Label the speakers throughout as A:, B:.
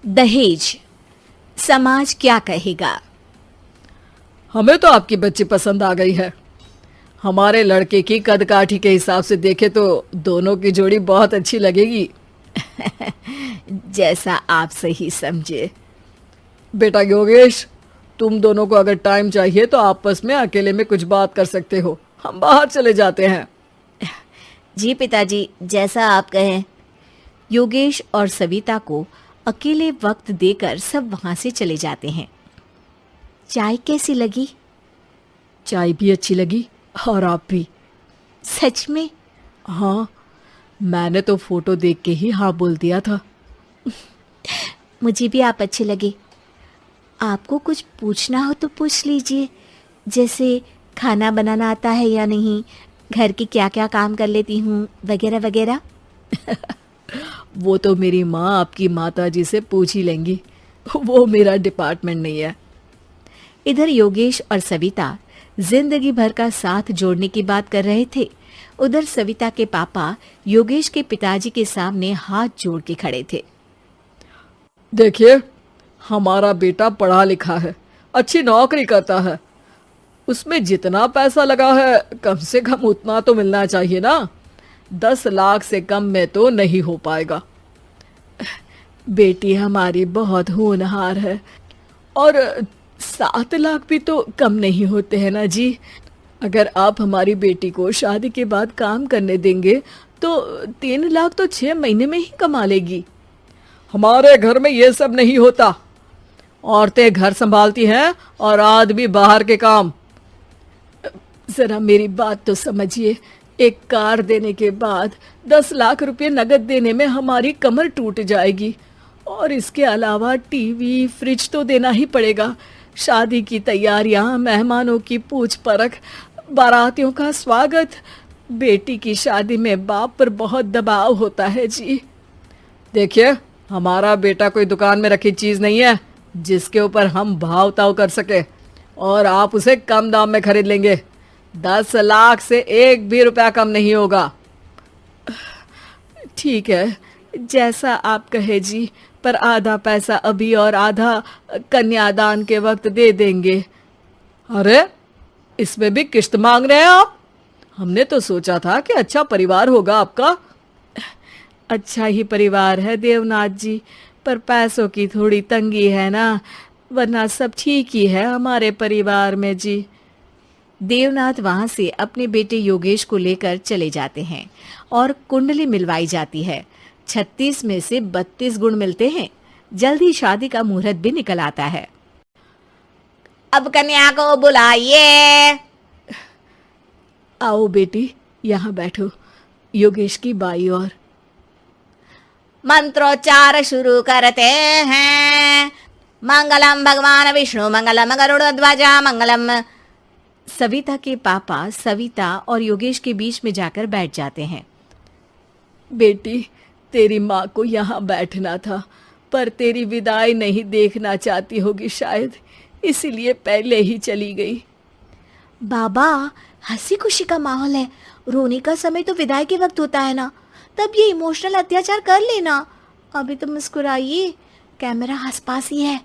A: दहेज, समाज क्या कहेगा।
B: हमें तो आपकी बच्ची पसंद आ गई है। हमारे लड़के की कद काठी के हिसाब से देखे तो दोनों की जोड़ी बहुत अच्छी लगेगी।
A: जैसा आप सही समझे।
B: बेटा योगेश, तुम दोनों को अगर टाइम चाहिए तो आपस में अकेले में कुछ बात कर सकते हो। हम बाहर चले जाते हैं।
A: जी पिताजी, जैसा आप कहें। योगेश और सविता को अकेले वक्त देकर सब वहां से चले जाते हैं। चाय कैसी लगी?
B: चाय भी अच्छी लगी और आप भी।
A: सच में?
B: हाँ, मैंने तो फोटो देख के ही हाँ बोल दिया था।
A: मुझे भी आप अच्छे लगे। आपको कुछ पूछना हो तो पूछ लीजिए, जैसे खाना बनाना आता है या नहीं, घर के क्या क्या काम कर लेती हूँ, वगैरह वगैरह।
B: वो तो मेरी माँ आपकी माता जी से पूछ ही लेंगी, वो मेरा डिपार्टमेंट नहीं है।
A: इधर योगेश और सविता जिंदगी भर का साथ जोड़ने की बात कर रहे थे। उधर सविता के पापा योगेश के पिताजी के सामने हाथ जोड़ के खड़े थे।
B: देखिए, हमारा बेटा पढ़ा लिखा है, अच्छी नौकरी करता है। उसमें जितना पैसा लगा है कम से कम उतना तो मिलना चाहिए ना। 10 लाख से कम में तो नहीं हो पाएगा। बेटी हमारी बहुत होनहार है और 7 लाख भी तो कम नहीं होते हैं ना जी। अगर आप हमारी बेटी को शादी के बाद काम करने देंगे तो 3 लाख तो 6 महीने में ही कमा लेगी। हमारे घर में ये सब नहीं होता। औरतें घर संभालती हैं और आदमी बाहर के काम। जरा मेरी बात तो समझिए। एक कार देने के बाद 10 लाख रुपए नगद देने में हमारी कमर टूट जाएगी और इसके अलावा टीवी फ्रिज तो देना ही पड़ेगा। शादी की तैयारियां, मेहमानों की पूछ परख, बारातियों का स्वागत। बेटी की शादी में बाप पर बहुत दबाव होता है जी। देखिए, हमारा बेटा कोई दुकान में रखी चीज नहीं है जिसके ऊपर हम भाव ताव कर सके और आप उसे कम दाम में खरीद लेंगे। 10 लाख से 1 भी रुपया कम नहीं होगा।
A: ठीक है, जैसा आप कहे जी, पर आधा पैसा अभी और आधा कन्यादान के वक्त दे देंगे।
B: अरे, इसमें भी किश्त मांग रहे हैं आप? हमने तो सोचा था कि अच्छा परिवार होगा आपका।
A: अच्छा ही परिवार है देवनाथ जी, पर पैसों की थोड़ी तंगी है ना, वरना सब ठीक ही है हमारे परिवार में जी। देवनाथ वहां से अपने बेटे योगेश को लेकर चले जाते हैं और कुंडली मिलवाई जाती है। 36 में से 32 गुण मिलते हैं। जल्दी शादी का मुहूर्त भी निकल आता है। अब कन्या को बुलाइए।
B: आओ बेटी, यहाँ बैठो, योगेश की बाई और।
A: मंत्रोच्चार शुरू करते हैं। मंगलम भगवान विष्णु मंगलम गरुड़ध्वजा मंगलम। सविता के पापा सविता और योगेश के बीच में जाकर बैठ जाते हैं।
B: बेटी, तेरी माँ को यहाँ बैठना था, पर तेरी विदाई नहीं देखना चाहती होगी शायद, इसीलिए पहले ही चली गई।
A: बाबा, हंसी खुशी का माहौल है, रोने का समय तो विदाई के वक्त होता है ना, तब ये इमोशनल अत्याचार कर लेना। अभी तो मुस्कुराइए, कैमरा आसपास ही है।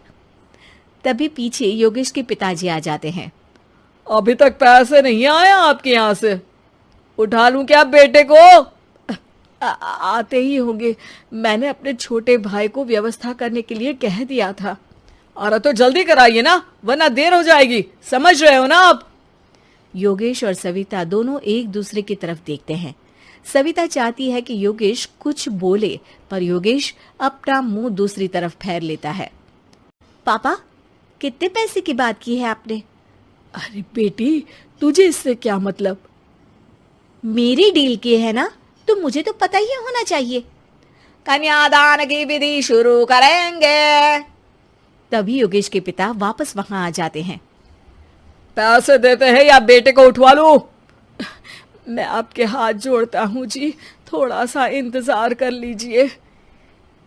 A: तभी पीछे योगेश के पिताजी आ जाते हैं।
B: अभी तक पैसे नहीं आए आपके यहाँ से? उठा लूं क्या बेटे को?
A: आते ही होंगे, मैंने अपने छोटे भाई को व्यवस्था करने के लिए कह दिया था।
B: अरे तो जल्दी कराइए ना, वरना देर हो जाएगी। समझ रहे हो ना आप?
A: योगेश और सविता दोनों एक दूसरे की तरफ देखते हैं। सविता चाहती है कि योगेश कुछ बोले, पर योगेश अपना मुंह दूसरी तरफ फेर लेता है। पापा, कितने पैसे की बात की है आपने?
B: अरे बेटी, तुझे इससे क्या मतलब?
A: मेरी डील की है ना, तो मुझे तो पता ही होना चाहिए। कन्यादान की विधि शुरू करेंगे। तभी योगेश के पिता वापस वहां आ जाते हैं।
B: पैसे देते हैं या बेटे को उठवा लूं? मैं आपके हाथ जोड़ता हूँ जी, थोड़ा सा इंतजार कर लीजिए।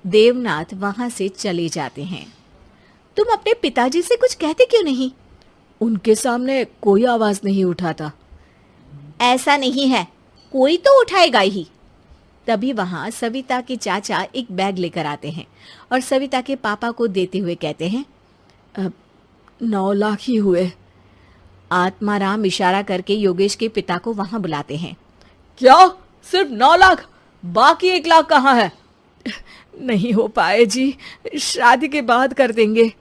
A: देवनाथ वहां से चले जाते हैं। तुम अपने पिताजी से कुछ कहते क्यों नहीं?
B: उनके सामने कोई आवाज नहीं उठाता।
A: ऐसा नहीं है, कोई तो उठाएगा ही।
C: तभी वहां सविता के चाचा एक बैग लेकर आते हैं और सविता के पापा को देते हुए कहते हैं,
B: 9 लाख ही हुए।
C: आत्माराम इशारा करके योगेश के पिता को वहां बुलाते हैं।
B: क्या? सिर्फ 9 लाख? बाकी 1 लाख कहाँ है? नहीं हो पाए जी, शादी के बाद कर देंगे।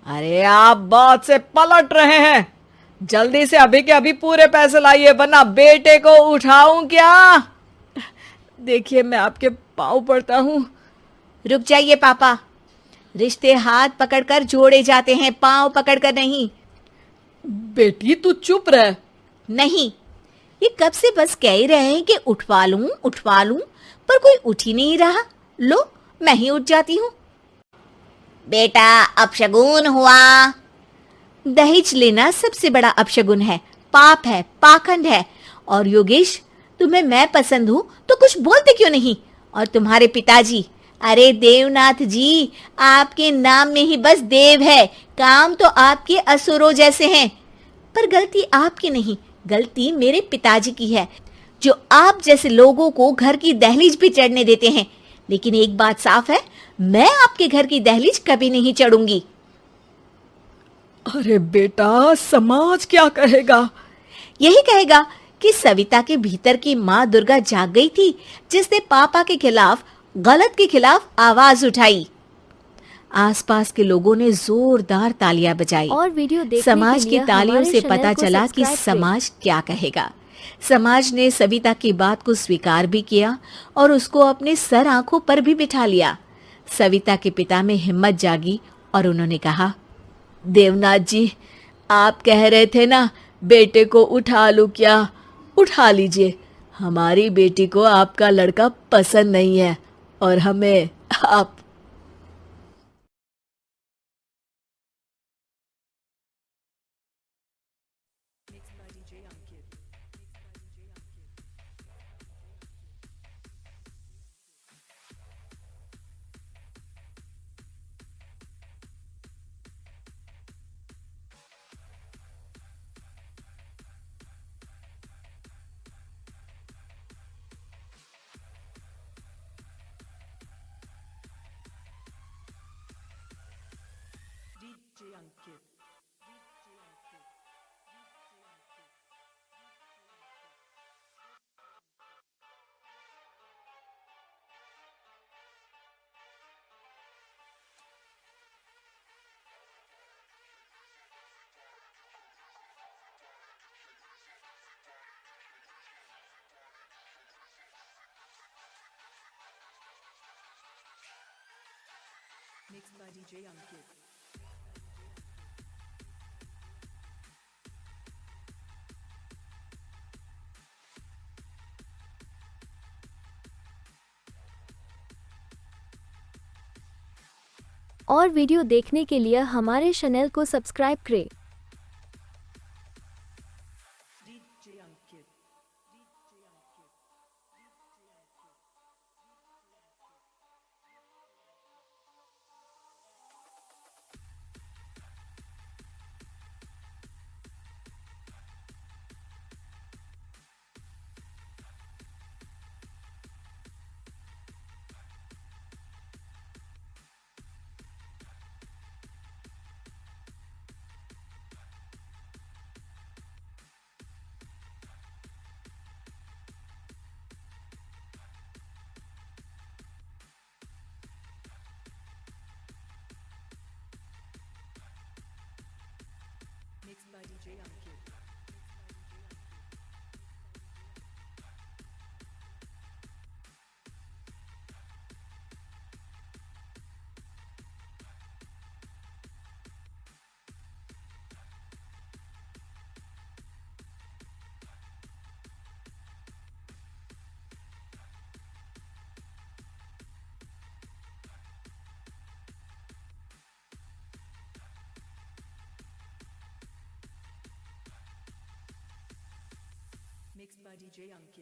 B: अरे आप बात से पलट रहे हैं। जल्दी से अभी के अभी पूरे पैसे लाइए, वरना बेटे को उठाऊं क्या? देखिए, मैं आपके पाँव पड़ता हूँ।
C: रुक जाइए पापा, रिश्ते हाथ पकड़कर जोड़े जाते हैं, पांव पकड़कर नहीं।
B: बेटी तू चुप रह।
C: नहीं, ये कब से बस कह ही रहे हैं कि उठवा लूं, पर कोई उठ ही नहीं रहा। लो, मैं ही उठ जाती हूँ। बेटा, अपशगुन हुआ। दहेज लेना सबसे बड़ा अपशगुन है, पाप है, पाखंड है। और योगेश, तुम्हें मैं पसंद हूं तो कुछ बोलते क्यों नहीं? और तुम्हारे पिताजी, अरे देवनाथ जी, आपके नाम में ही बस देव है, काम तो आपके असुरों जैसे हैं। पर गलती आपकी नहीं, गलती मेरे पिताजी की है, जो आप जैसे लोगों को घर की दहलीज भी चढ़ने देते हैं। लेकिन एक बात साफ है, मैं आपके घर की दहलीज कभी नहीं चढ़ूंगी।
B: अरे बेटा, समाज क्या कहेगा?
C: यही कहेगा कि सविता के भीतर की माँ दुर्गा जाग गई थी, जिसने पापा के खिलाफ, गलत के खिलाफ आवाज उठाई। आसपास के लोगों ने जोरदार तालियां बजाई।
D: और वीडियो देखने
C: समाज
D: के
C: की
D: लिए
C: तालियों
D: हमारे
C: से
D: चैनल
C: पता
D: को
C: चला कि
D: सब्सक्राइब करें।
C: समाज क्या कहेगा। समाज ने सविता की बात को स्वीकार भी किया और उसको अपने सर आंखों पर भी बिठा लिया। सविता के पिता में हिम्मत जागी और उन्होंने कहा,
B: देवनाथ जी, आप कह रहे थे ना बेटे को उठा लूं क्या? उठा लीजिए। हमारी बेटी को आपका लड़का पसंद नहीं है और हमें आप।
D: और वीडियो देखने के लिए हमारे चैनल को सब्सक्राइब करें।
B: Mixed by DJ Ankit.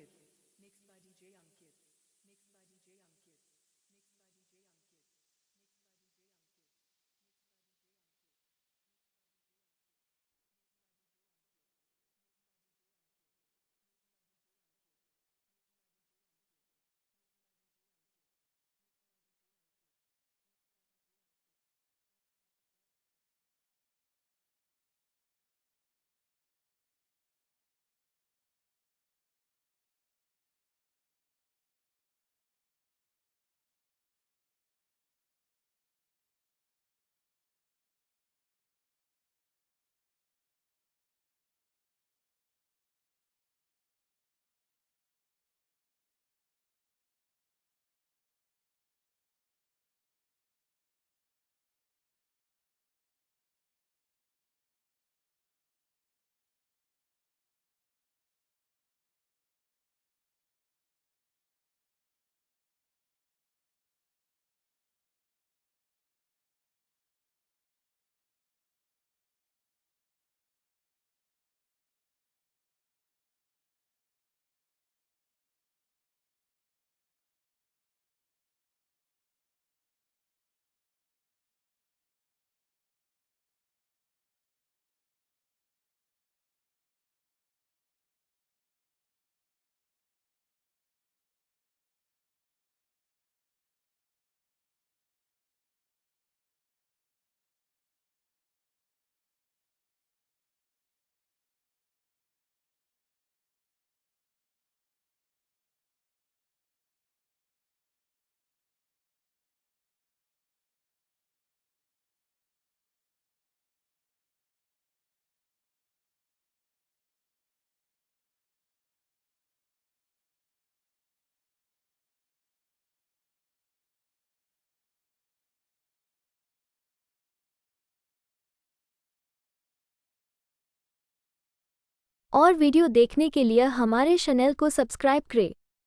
D: और वीडियो देखने के लिए हमारे चैनल को सब्सक्राइब करें।